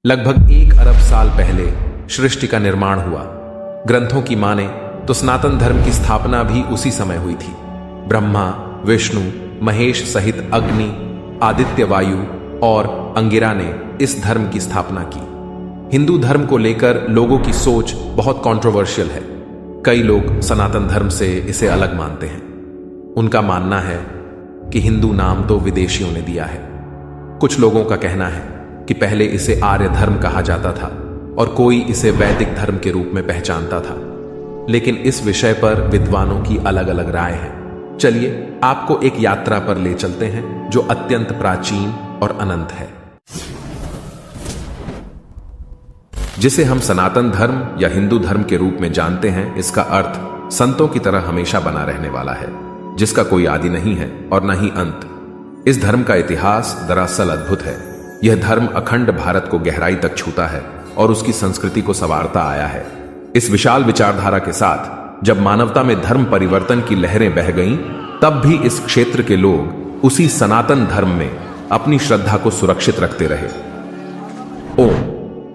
लगभग 1 अरब साल पहले सृष्टि का निर्माण हुआ। ग्रंथों की माने तो सनातन धर्म की स्थापना भी उसी समय हुई थी। ब्रह्मा, विष्णु, महेश सहित अग्नि, आदित्य, वायु और अंगिरा ने इस धर्म की स्थापना की। हिंदू धर्म को लेकर लोगों की सोच बहुत कंट्रोवर्शियल है। कई लोग सनातन धर्म से इसे अलग मानते हैं। उनका मानना है कि हिंदू नाम तो विदेशियों ने दिया है। कुछ लोगों का कहना है कि पहले इसे आर्य धर्म कहा जाता था और कोई इसे वैदिक धर्म के रूप में पहचानता था। लेकिन इस विषय पर विद्वानों की अलग अलग राय है। चलिए आपको एक यात्रा पर ले चलते हैं जो अत्यंत प्राचीन और अनंत है, जिसे हम सनातन धर्म या हिंदू धर्म के रूप में जानते हैं। इसका अर्थ संतों की तरह हमेशा बना रहने वाला है, जिसका कोई आदि नहीं है और न ही अंत। इस धर्म का इतिहास दरअसल अद्भुत है। यह धर्म अखंड भारत को गहराई तक छूता है और उसकी संस्कृति को संवारता आया है। इस विशाल विचारधारा के साथ जब मानवता में धर्म परिवर्तन की लहरें बह गईं, तब भी इस क्षेत्र के लोग उसी सनातन धर्म में अपनी श्रद्धा को सुरक्षित रखते रहे। ओम,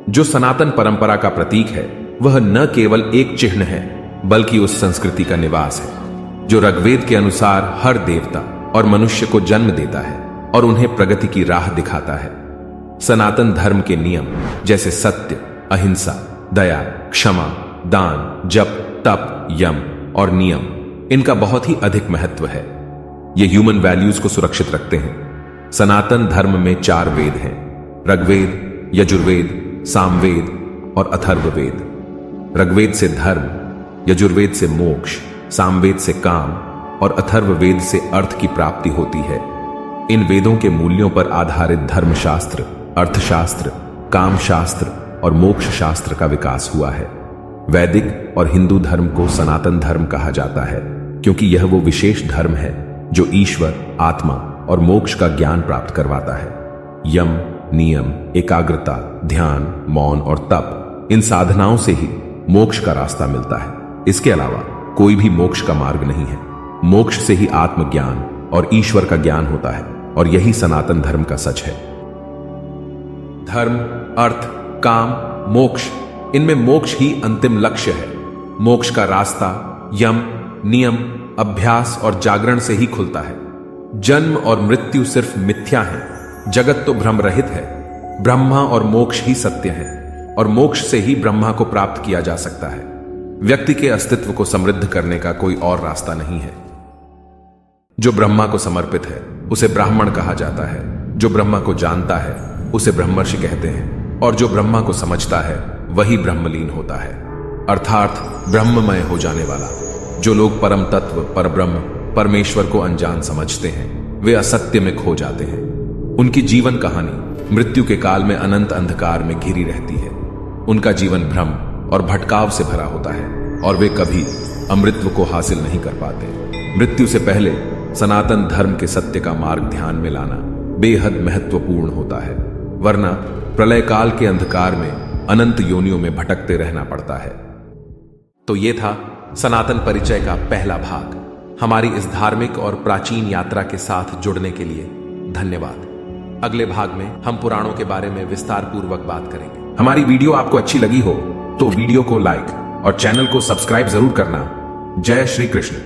जो सनातन परंपरा का प्रतीक है, वह न केवल एक चिन्ह है बल्कि उस संस्कृति का निवास है जो ऋग्वेद के अनुसार हर देवता और मनुष्य को जन्म देता है और उन्हें प्रगति की राह दिखाता है। सनातन धर्म के नियम जैसे सत्य, अहिंसा, दया, क्षमा, दान, जप, तप, यम और नियम, इनका बहुत ही अधिक महत्व है। ये ह्यूमन वैल्यूज को सुरक्षित रखते हैं। सनातन धर्म में 4 वेद हैं: ऋग्वेद, यजुर्वेद, सामवेद और अथर्ववेद। ऋग्वेद से धर्म, यजुर्वेद से मोक्ष, सामवेद से काम और अथर्ववेद से अर्थ की प्राप्ति होती है। इन वेदों के मूल्यों पर आधारित धर्मशास्त्र, अर्थशास्त्र, कामशास्त्र और मोक्ष शास्त्र का विकास हुआ है। वैदिक और हिंदू धर्म को सनातन धर्म कहा जाता है क्योंकि यह वो विशेष धर्म है जो ईश्वर, आत्मा और मोक्ष का ज्ञान प्राप्त करवाता है। यम, नियम, एकाग्रता, ध्यान, मौन और तप, इन साधनाओं से ही मोक्ष का रास्ता मिलता है। इसके अलावा कोई भी मोक्ष का मार्ग नहीं है। मोक्ष से ही आत्मज्ञान और ईश्वर का ज्ञान होता है और यही सनातन धर्म का सच है। धर्म, अर्थ, काम, मोक्ष, इनमें मोक्ष ही अंतिम लक्ष्य है। मोक्ष का रास्ता यम, नियम, अभ्यास और जागरण से ही खुलता है। जन्म और मृत्यु सिर्फ मिथ्या है। जगत तो भ्रम रहित है। ब्रह्मा और मोक्ष ही सत्य है और मोक्ष से ही ब्रह्मा को प्राप्त किया जा सकता है। व्यक्ति के अस्तित्व को समृद्ध करने का कोई और रास्ता नहीं है। जो ब्रह्मा को समर्पित है उसे ब्राह्मण कहा जाता है। जो ब्रह्मा को जानता है उसे ब्रह्मर्षि कहते हैं और जो ब्रह्मा को समझता है वही ब्रह्मलीन होता है, अर्थात ब्रह्ममय हो जाने वाला। जो लोग परम तत्व, परब्रह्म, परमेश्वर को अनजान समझते हैं, वे असत्य में खो जाते हैं। उनकी जीवन कहानी मृत्यु के काल में अनंत अंधकार में घिरी रहती है। उनका जीवन भ्रम और भटकाव से भरा होता है और वे कभी अमृतत्व को हासिल नहीं कर पाते। मृत्यु से पहले सनातन धर्म के सत्य का मार्ग ध्यान में लाना बेहद महत्वपूर्ण होता है, वरना प्रलय काल के अंधकार में अनंत योनियों में भटकते रहना पड़ता है। तो ये था सनातन परिचय का पहला भाग। हमारी इस धार्मिक और प्राचीन यात्रा के साथ जुड़ने के लिए धन्यवाद। अगले भाग में हम पुराणों के बारे में विस्तार पूर्वक बात करेंगे। हमारी वीडियो आपको अच्छी लगी हो तो वीडियो को लाइक और चैनल को सब्सक्राइब जरूर करना। जय श्री कृष्ण।